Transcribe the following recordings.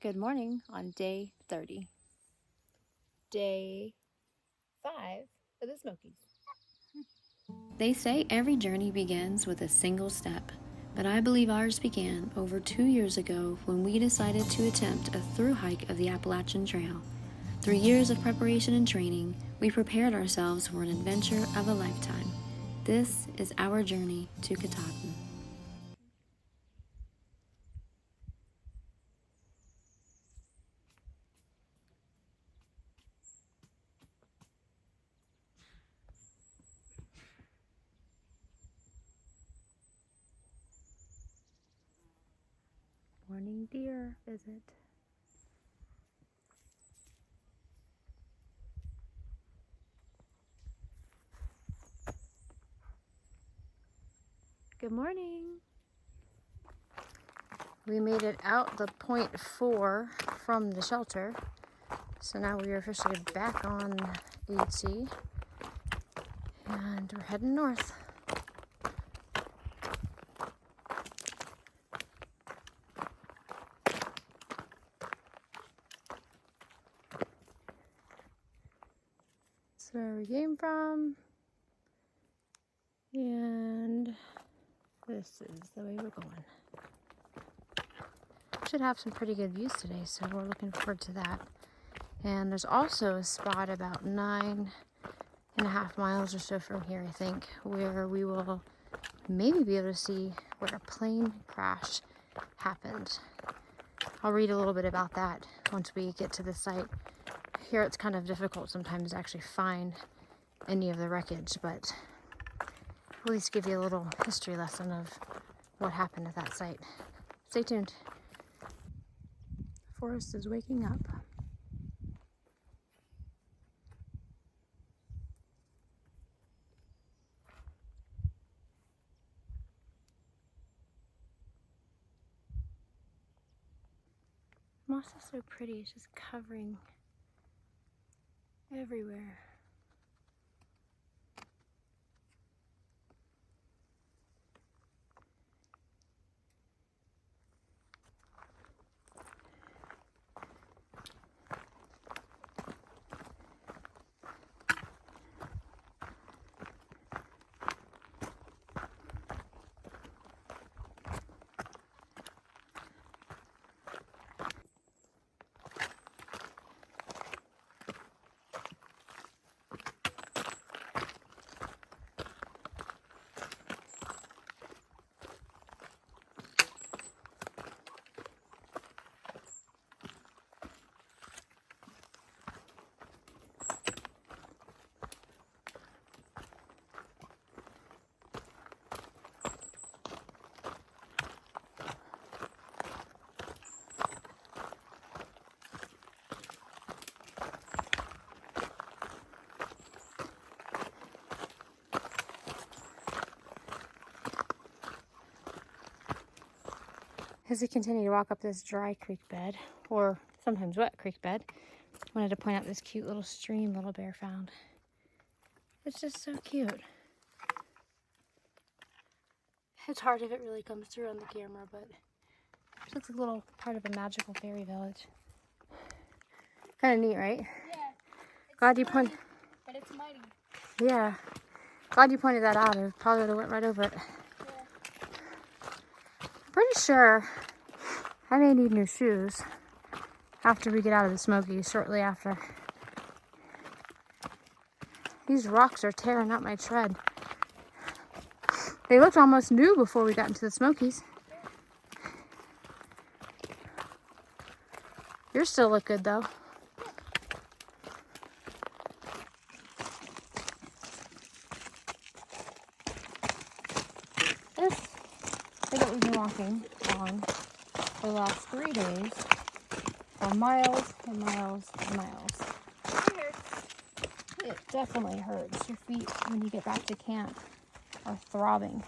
Good morning on day 30. Day 5 of the Smokies. They say every journey begins with a single step, but I believe ours began over 2 years ago when we decided to attempt a through hike of the Appalachian Trail. Through years of preparation and training, we prepared ourselves for an adventure of a lifetime. This is our journey to Katahdin. Morning deer visit. Good morning. We made it out the 0.4 from the shelter. So now we are officially back on AT and we're heading north. That's where we came from. And this is the way we're going. Should have some pretty good views today, so we're looking forward to that. And there's also a spot about 9.5 miles or so from here, I think, where we will maybe be able to see where a plane crash happened. I'll read a little bit about that once we get to the site. Here it's kind of difficult sometimes to actually find any of the wreckage, but at least give you a little history lesson of what happened at that site. Stay tuned. The forest is waking up. Moss is so pretty, it's just covering everywhere. As we continue to walk up this dry creek bed, or sometimes wet creek bed, I wanted to point out this cute little stream little bear found. It's just so cute. It's hard if it really comes through on the camera, but it looks like a little part of a magical fairy village. Kind of neat, right? Yeah. Glad you pointed. But it's mighty. Yeah. Glad you pointed that out. I probably would have went right over it. Pretty sure I may need new shoes after we get out of the Smokies, shortly after. These rocks are tearing up my tread. They looked almost new before we got into the Smokies. Yours still look good though. This is what we've been walking on for the last 3 days for miles and miles and miles. It definitely hurts. Your feet, when you get back to camp, are throbbing.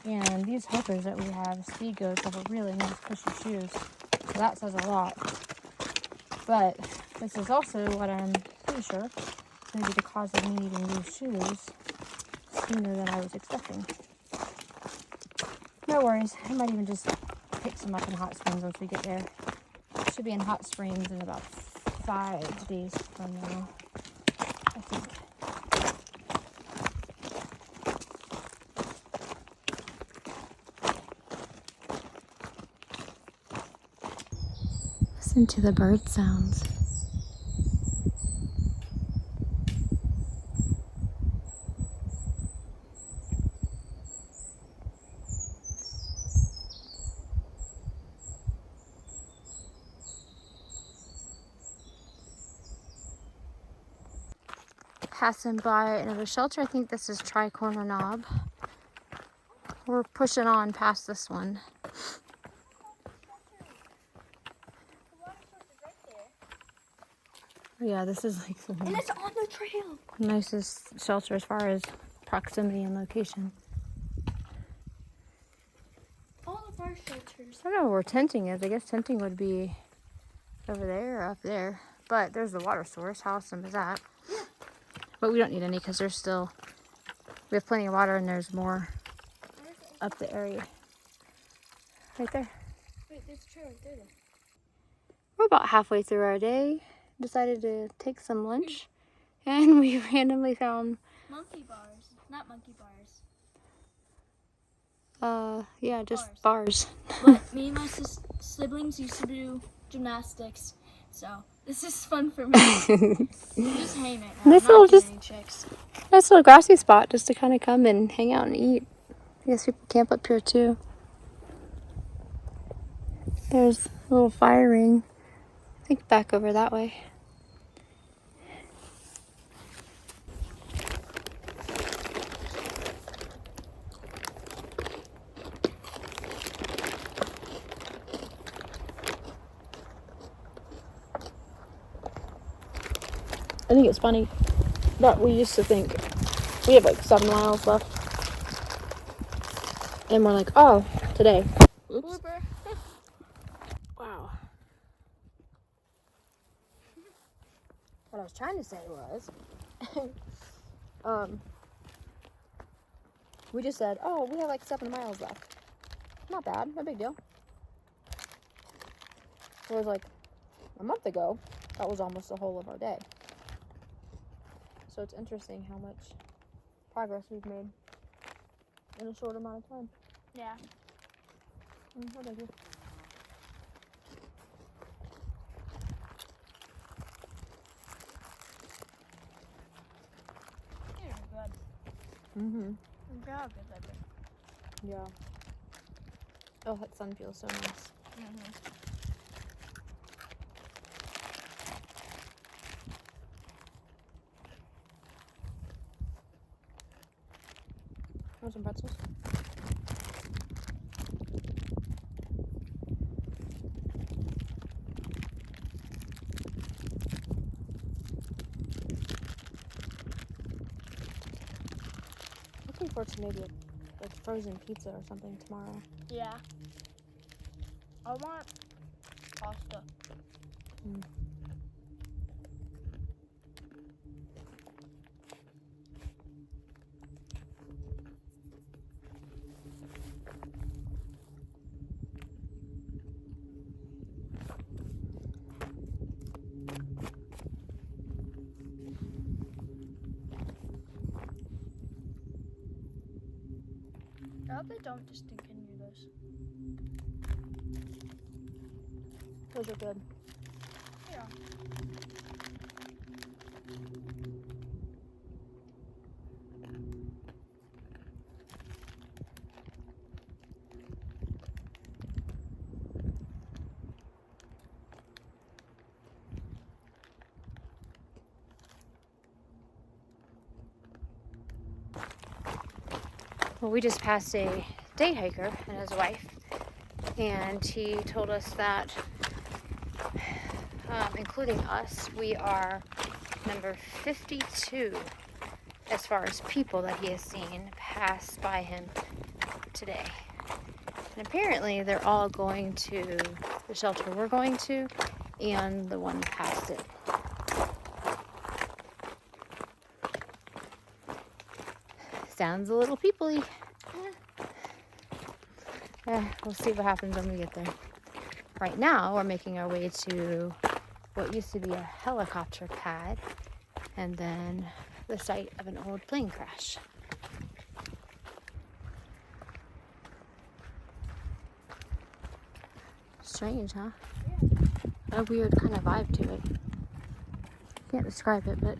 And these hokas that we have, Speed Goats, have a really nice cushy shoes. So that says a lot. But this is also what I'm pretty sure is going to be the cause of me needing new shoes sooner than I was expecting. No worries. I might even just pick some up in Hot Springs once we get there. Should be in Hot Springs in about 5 days from now, I think. Listen to the bird sounds. Passing by another shelter. I think this is Tri-Corner Knob. We're pushing on past this one. Yeah, this is like the And it's on the trail. nicest shelter as far as proximity and location. All of our shelters. I don't know where tenting is. I guess tenting would be over there or up there. But there's the water source. How awesome is that? Yeah. But we don't need any because there's still, we have plenty of water and there's more up the area. Right there. Wait, there's a trail right there. We're about halfway through our day. Decided to take some lunch. And we randomly found... Monkey bars. Not monkey bars. Yeah, just bars. But me and my siblings used to do gymnastics. So this is fun for me. Just hang it. Nice little grassy spot just to kind of come and hang out and eat. I guess people camp up here too. There's a little fire ring. I think back over that way. I think it's funny that we used to think we have like 7 miles left. And we're like, oh, today. Oops. Wow. What I was trying to say was, we just said, oh, we have like 7 miles left. Not bad, no big deal. Whereas like a month ago, that was almost the whole of our day. So it's interesting how much progress we've made in a short amount of time. Yeah. What did I do? You're good. Mm-hmm. You're good, baby. Yeah. Oh, that sun feels so nice. Mm-hmm. Want some pretzels? Looking forward to maybe like frozen pizza or something tomorrow. Yeah. I want pasta. Mm. I hope they don't discontinue this. Those are good. Yeah. Well, we just passed a day hiker and his wife, and he told us that, including us, we are number 52 as far as people that he has seen pass by him today. And apparently they're all going to the shelter we're going to and the one past it. Sounds a little people-y. We'll see what happens when we get there. Right now, we're making our way to what used to be a helicopter pad, and then the site of an old plane crash. Strange, huh? Yeah. A weird kind of vibe to it. Can't describe it, but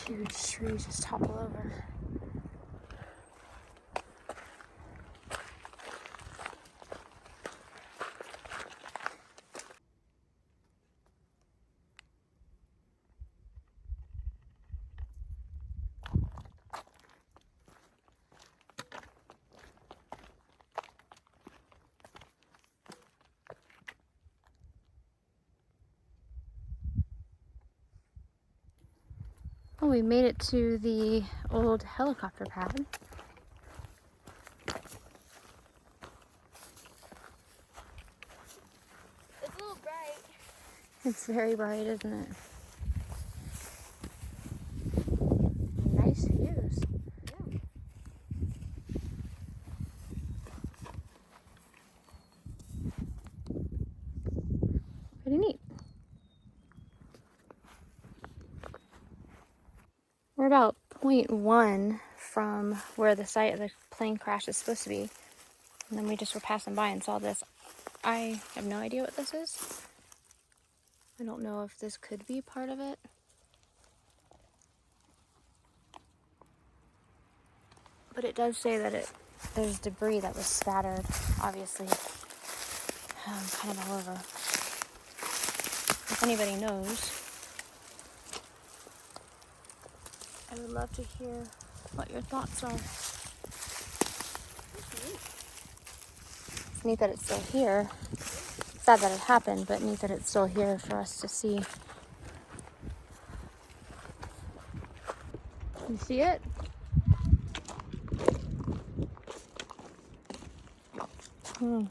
huge trees just topple over. Oh, we made it to the old helicopter pad. It's a little bright. It's very bright, isn't it? Nice views. Yeah. Pretty neat. We're about 0.1 from where the site of the plane crash is supposed to be. And then we just were passing by and saw this. I have no idea what this is. I don't know if this could be part of it. But it does say that there's debris that was scattered, obviously, kind of all over. If anybody knows, I would love to hear what your thoughts are. It's neat that it's still here. Sad that it happened, but neat that it's still here for us to see. You see it? Hmm.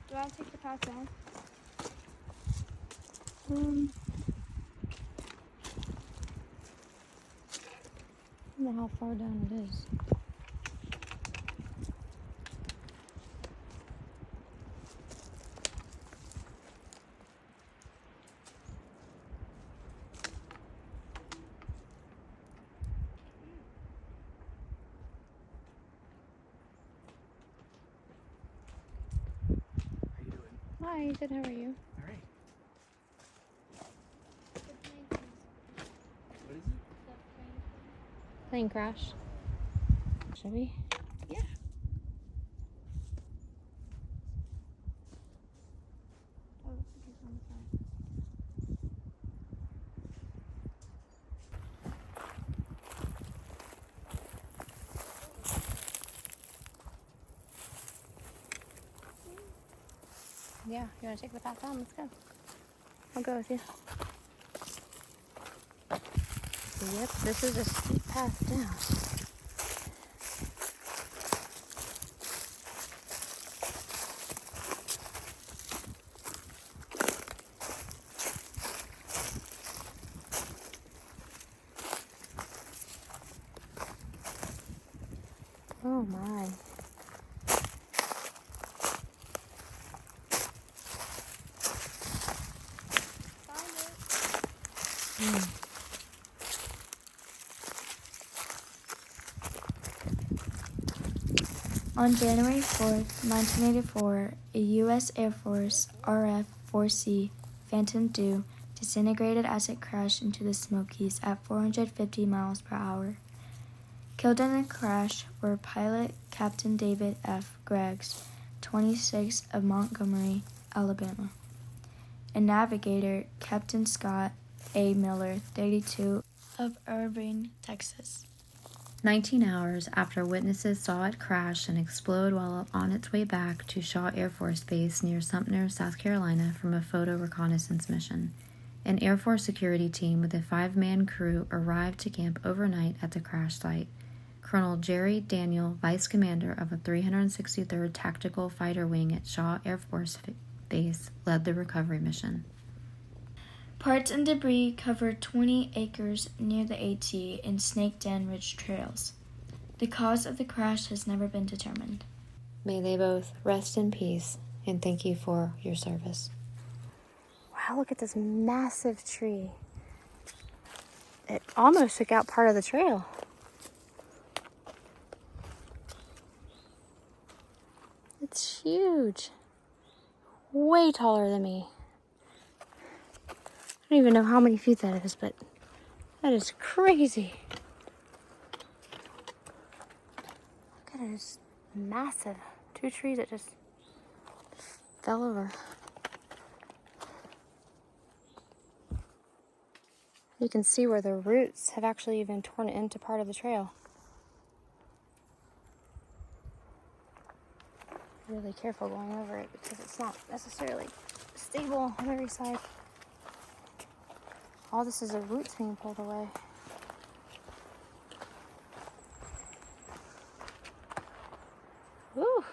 Do I take the path down? I don't know how far down it is. Hi, good, how are you? All right. What is it? Plane crash. Should we? Yeah. Oh, looks like he's on the side. Yeah, you want to take the path down? Let's go. I'll go with you. Yep, this is a steep path down. Oh my. On January 4th, 1984, a U.S. Air Force RF-4C Phantom II disintegrated as it crashed into the Smokies at 450 miles per hour. Killed in the crash were pilot Captain David F. Greggs, 26, of Montgomery, Alabama, and navigator Captain Scott A. Miller, 32, of Irving, Texas. 19 hours after witnesses saw it crash and explode while on its way back to Shaw Air Force Base near Sumter, South Carolina from a photo reconnaissance mission, an Air Force security team with a 5-man crew arrived to camp overnight at the crash site. Colonel Jerry Daniel, vice commander of a 363rd Tactical Fighter Wing at Shaw Air Force Base, led the recovery mission. Parts and debris covered 20 acres near the AT and Snake Den Ridge trails. The cause of the crash has never been determined. May they both rest in peace, and thank you for your service. Wow, look at this massive tree. It almost took out part of the trail. It's huge. Way taller than me. I don't even know how many feet that is, but that is crazy. Look at it, it's massive. 2 trees that just fell over. You can see where the roots have actually even torn it into part of the trail. Really careful going over it because it's not necessarily stable on every side. All this is the roots being pulled away. Woo!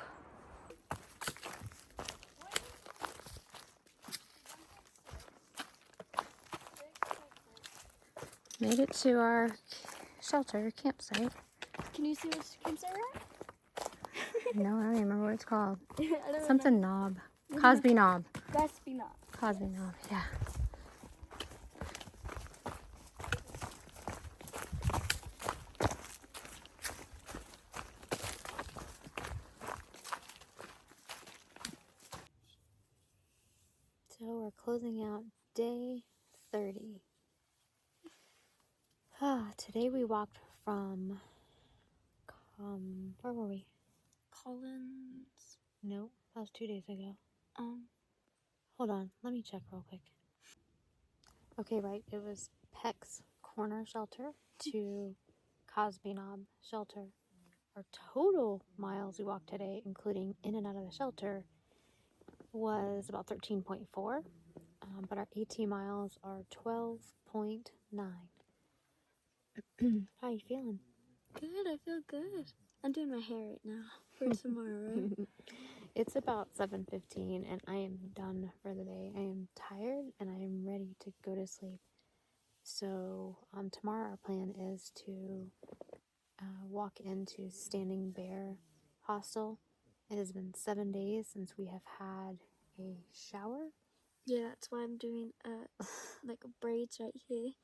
Made it to our shelter campsite. Can you see what campsite we're at? No, I don't even remember what it's called. I don't Something knob. Cosby Knob. Gatsby Knot. Cosby Knob, yeah. So we're closing out day 30. Today we walked from, where were we? Collins. No, that was 2 days ago. Hold on, let me check real quick. Okay, right, it was Peck's Corner Shelter to Cosby Knob Shelter. Our total miles we walked today, including in and out of the shelter, was about 13.4, but our AT miles are 12.9. How are you feeling? Good, I feel good. I'm doing my hair right now for tomorrow, right? It's about 7:15 and I am done for the day. I am tired and I am ready to go to sleep. So tomorrow our plan is to walk into Standing Bear Hostel. It has been 7 days since we have had a shower. Yeah, that's why I'm doing like braids right here.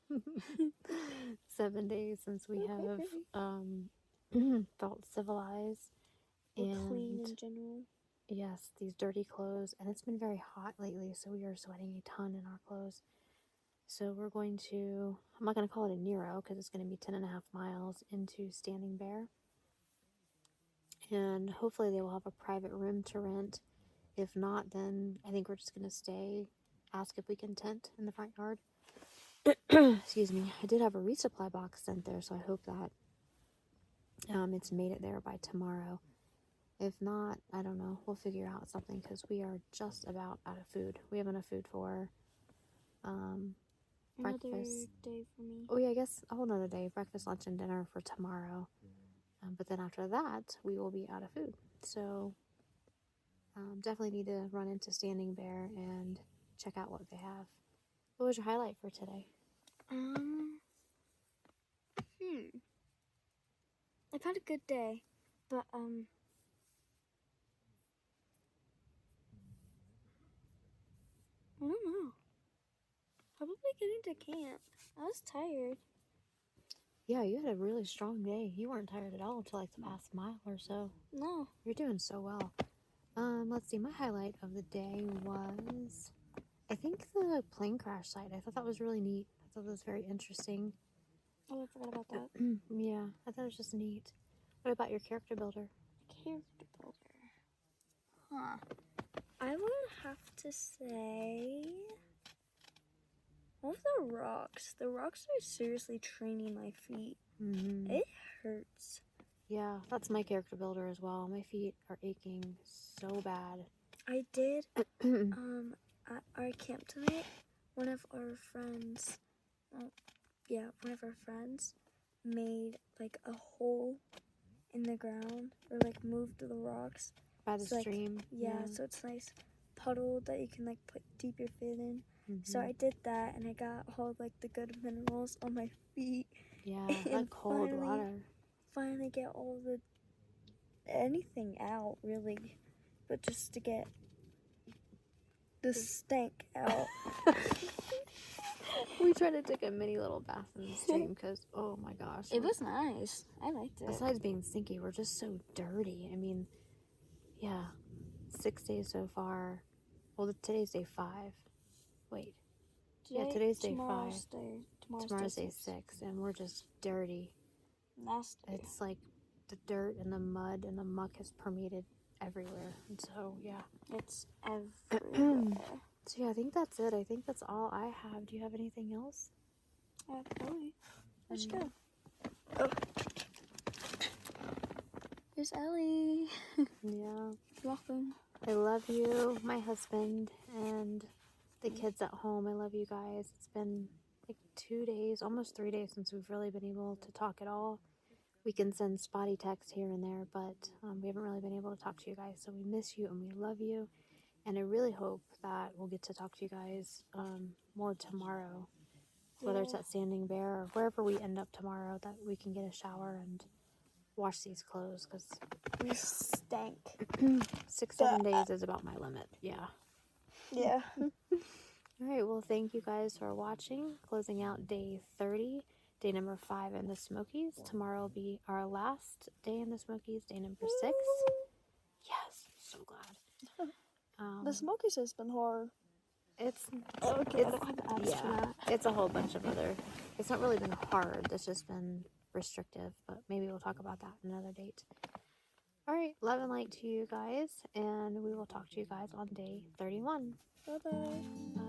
7 days since we have felt civilized Or and clean in general. yes, these dirty clothes, and it's been very hot lately, so we are sweating a ton in our clothes. So we're going to, I'm not going to call it a Nero because it's going to be 10.5 miles into Standing Bear, and hopefully they will have a private room to rent. If not, then I think we're just going to stay, ask if we can tent in the front yard. Excuse me. I did have a resupply box sent there, so I hope that it's made it there by tomorrow. If not, I don't know. We'll figure out something because we are just about out of food. We have enough food for breakfast. Another day for me. Oh yeah, I guess a whole nother day. Breakfast, lunch, and dinner for tomorrow. But then after that, we will be out of food. So definitely need to run into Standing Bear and check out what they have. What was your highlight for today? I've had a good day, but I don't know. Probably getting to camp. I was tired. Yeah, you had a really strong day. You weren't tired at all until like the past mile or so. No. You're doing so well. Let's see. My highlight of the day was, I think, the plane crash site. I thought that was really neat. I thought that was very interesting. Oh, I forgot about that. Yeah, I thought it was just neat. What about your character builder? Character builder. Huh. I would have to say All of the rocks. The rocks are seriously training my feet. Mm-hmm. It hurts. Yeah, that's my character builder as well. My feet are aching so bad. I did, at our camp tonight, one of our friends made like a hole in the ground, or like moved the rocks. By the So, like, stream. yeah, so it's nice puddle that you can like dip your feet in. Mm-hmm. So I did that, and I got all like the good minerals on my feet. Yeah, And like cold water. Finally get all the anything out, really, but just to get the stank out. We tried to take a mini little bath in the stream because, oh my gosh. It was nice. I liked it. Besides being stinky, we're just so dirty. I mean, yeah, 6 days so far. Well, today's day 5. Wait. Today's day 5. Tomorrow's day 6, and we're just dirty. Nasty. It's like the dirt and the mud and the muck has permeated everywhere. And so, yeah. It's everywhere. So, yeah, I think that's it. I think that's all I have. Do you have anything else? Ellie. Let's go. Oh. Here's Ellie. Yeah. Welcome. I love you, my husband, and the kids at home. I love you guys. It's been like 2 days, almost 3 days since we've really been able to talk at all. We can send spotty texts here and there, but we haven't really been able to talk to you guys. So we miss you and we love you. And I really hope that we'll get to talk to you guys more tomorrow, whether it's at Standing Bear or wherever we end up tomorrow, that we can get a shower and wash these clothes, because We stank. 6-7 days is about my limit. Yeah. Yeah. All right. Well, thank you guys for watching. Closing out day 30, day number 5 in the Smokies. Tomorrow will be our last day in the Smokies, day number 6. Yes, so glad. The Smokies has been hard. It's Okay, I don't have apps for that. it's a whole bunch of other. It's not really been hard. It's just been restrictive. But maybe we'll talk about that another date. All right, love and light to you guys, and we will talk to you guys on day 31. Bye-bye. Bye.